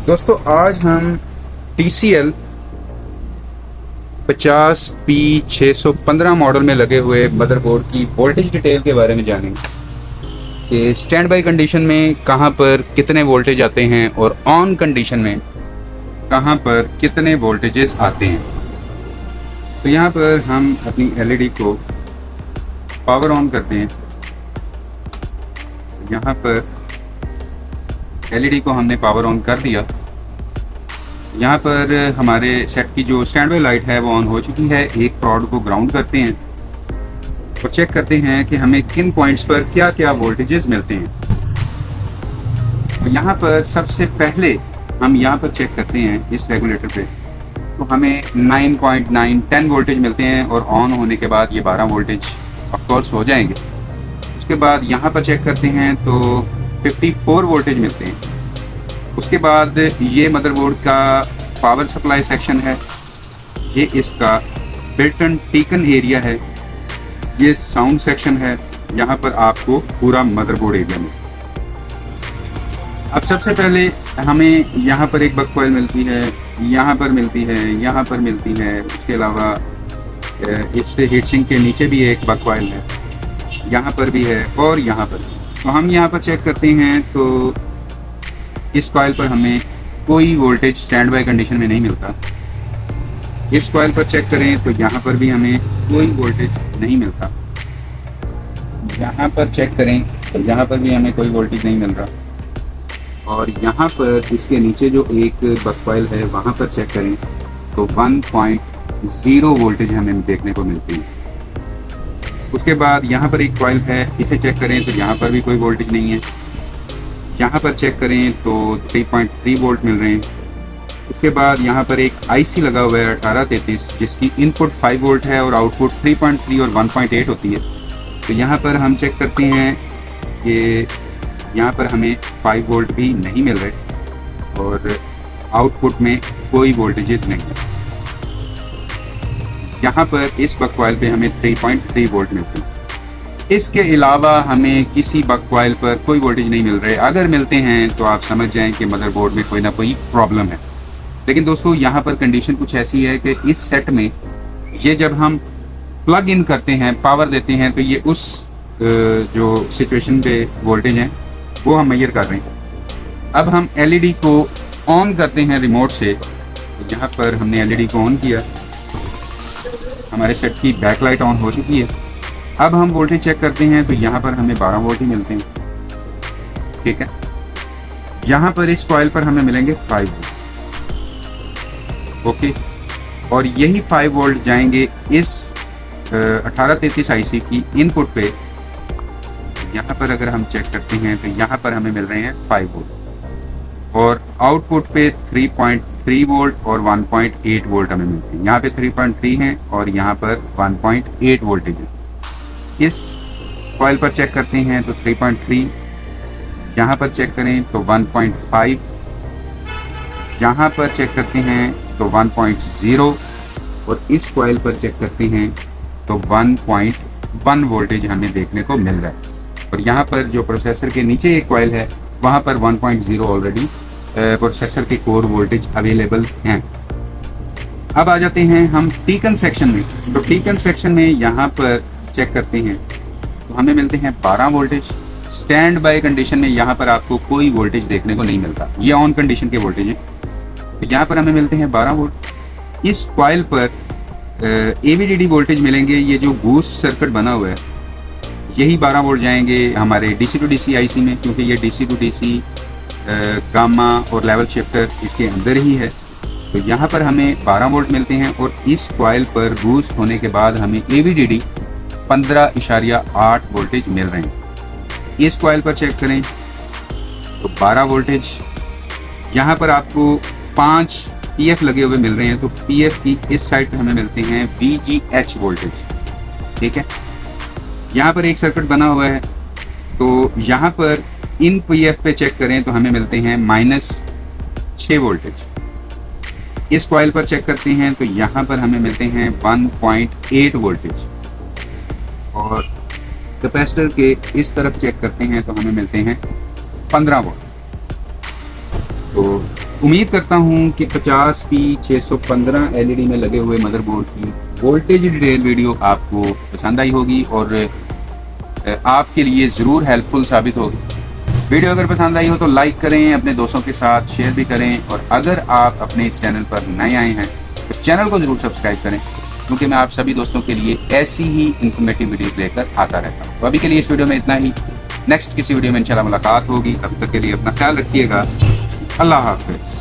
दोस्तों आज हम TCL 50P615 मॉडल में लगे हुए मदरबोर्ड की वोल्टेज डिटेल के बारे में जानेंगे कि स्टैंड बाई कंडीशन में कहां पर कितने वोल्टेज आते हैं और ऑन कंडीशन में कहां पर कितने वोल्टेजेस आते हैं। तो यहां पर हम अपनी LED को पावर ऑन करते हैं। यहां पर LED को हमने पावर ऑन कर दिया। यहाँ पर हमारे सेट की जो स्टैंड बाई लाइट है वो ऑन हो चुकी है। एक प्रोड को ग्राउंड करते हैं और चेक करते हैं कि हमें किन पॉइंट्स पर क्या क्या वोल्टेजेस मिलते हैं। तो यहाँ पर सबसे पहले हम यहाँ पर चेक करते हैं इस रेगुलेटर पे, तो हमें 9.9 10 वोल्टेज मिलते हैं और ऑन होने के बाद ये 12 वोल्टेज ऑफकोर्स हो जाएंगे। उसके बाद यहाँ पर चेक करते हैं तो 54 वोल्टेज मिलते हैं। उसके बाद ये मदरबोर्ड का पावर सप्लाई सेक्शन है, ये इसका बिल्ट-इन टीकन एरिया है, ये साउंड सेक्शन है। यहाँ पर आपको पूरा मदरबोर्ड एरिया में। अब सबसे पहले हमें यहाँ पर एक बक कॉइल मिलती है, यहाँ पर मिलती है, यहाँ पर मिलती है। उसके अलावा इस हीट सिंक के नीचे भी एक बक कॉइल है, यहाँ पर भी है और यहाँ पर। तो हम यहाँ पर चेक करते हैं तो इस कॉइल पर हमें कोई वोल्टेज स्टैंड बाई कंडीशन में नहीं मिलता। इस कॉइल पर चेक करें तो यहाँ पर भी हमें कोई वोल्टेज नहीं मिलता। यहाँ पर चेक करें तो यहाँ पर भी हमें कोई वोल्टेज नहीं मिल रहा। और यहाँ पर इसके नीचे जो एक बक कॉइल है वहाँ पर चेक करें तो 1.0 वोल्टेज हमें देखने को मिलती है। उसके बाद यहाँ पर एक कॉइल है, इसे चेक करें तो यहाँ पर भी कोई वोल्टेज नहीं है। यहाँ पर चेक करें तो 3.3 वोल्ट मिल रहे हैं। उसके बाद यहाँ पर एक IC लगा हुआ है 1833, जिसकी इनपुट 5 वोल्ट है और आउटपुट 3.3 और 1.8 होती है। तो यहाँ पर हम चेक करते हैं कि यहाँ पर हमें 5 वोल्ट भी नहीं मिल रहे और आउटपुट में कोई वोल्टेजेस नहीं है। यहाँ पर इस बक कॉइल पे हमें 3.3 वोल्ट मिलते हैं। इसके अलावा हमें किसी बक कॉइल पर कोई वोल्टेज नहीं मिल रहे। अगर मिलते हैं तो आप समझ जाएं कि मदरबोर्ड में कोई ना कोई प्रॉब्लम है। लेकिन दोस्तों यहाँ पर कंडीशन कुछ ऐसी है कि इस सेट में ये जब हम प्लग इन करते हैं, पावर देते हैं, तो ये उस जो सिचुएशन पे वोल्टेज है वो हम मेजर कर रहे हैं। अब हम LED को ऑन करते हैं रिमोट से। तो यहाँ पर हमने LED को ऑन किया, हमारे सेट की बैक लाइट ऑन हो चुकी है। अब हम वोल्टेज चेक करते हैं तो यहाँ पर हमें 12 वोल्ट ही मिलते हैं। ठीक है, यहाँ पर इस कॉइल पर हमें मिलेंगे 5 वोल्ट। ओके, और यही 5 वोल्ट जाएंगे इस 1833 IC की इनपुट पे। यहाँ पर अगर हम चेक करते हैं तो यहाँ पर हमें मिल रहे हैं 5 वोल्ट और आउटपुट पे 3.3 वोल्ट और 1.8 वोल्ट हमें मिलते हैं। यहाँ पे 3.3 है और यहाँ पर 1.8 वोल्टेज है। इस कॉइल पर चेक करते हैं तो 3.3, यहाँ पर चेक करें तो 1.5, यहाँ पर चेक करते हैं तो 1.0 और इस कॉइल पर चेक करते हैं तो 1.1 वोल्टेज हमें देखने को मिल रहा है। और यहाँ पर जो प्रोसेसर के नीचे एक कॉइल है वहाँ पर 1.0 ऑलरेडी प्रोसेसर के कोर वोल्टेज अवेलेबल हैं। अब आ जाते हैं हम टीकन सेक्शन में। तो टीकन सेक्शन में यहाँ पर चेक करते हैं तो हमें मिलते हैं 12 वोल्टेज। स्टैंड बाय कंडीशन में यहाँ पर आपको कोई वोल्टेज देखने को नहीं मिलता, ये ऑन कंडीशन के वोल्टेज हैं। तो यहाँ पर हमें मिलते हैं 12 वोल्ट। इस कॉइल पर AVDD वोल्टेज मिलेंगे। ये जो बूस्ट सर्किट बना हुआ है यही 12 वोल्ट जाएंगे हमारे DC टू DC IC में, क्योंकि ये DC टू DC गामा और लेवल शिफ्टर इसके अंदर ही है। तो यहाँ पर हमें 12 वोल्ट मिलते हैं और इस कॉइल पर बूस्ट होने के बाद हमें AVDD 15.8 वोल्टेज मिल रहे हैं। इस कॉइल पर चेक करें तो 12 वोल्टेज। यहाँ पर आपको 5 PF लगे हुए मिल रहे हैं। तो PF की इस साइड पे हमें मिलते हैं VGH वोल्टेज। ठीक है, यहाँ पर एक सर्किट बना हुआ है तो यहाँ पर इन PF पे चेक करें तो हमें मिलते हैं -6 वोल्टेज। इस कॉइल पर चेक करते हैं तो यहाँ पर हमें मिलते हैं 1.8 वोल्टेज और कैपेसिटर के इस तरफ चेक करते हैं तो हमें मिलते हैं 15 वोल्ट। तो उम्मीद करता हूँ कि 50P615 एलईडी में लगे हुए मदरबोर्ड की वोल्टेज डिटेल वीडियो आपको पसंद आई होगी और आपके लिए ज़रूर हेल्पफुल साबित होगी। वीडियो अगर पसंद आई हो तो लाइक करें, अपने दोस्तों के साथ शेयर भी करें, और अगर आप अपने इस चैनल पर नए आए हैं तो चैनल को ज़रूर सब्सक्राइब करें, क्योंकि मैं आप सभी दोस्तों के लिए ऐसी ही इन्फॉर्मेटिव वीडियोस लेकर आता रहता हूँ। तो अभी के लिए इस वीडियो में इतना ही। नेक्स्ट किसी वीडियो में इंशाल्लाह मुलाकात होगी। तब तक के लिए अपना ख्याल रखिएगा। अल्लाह हाफ़िज़।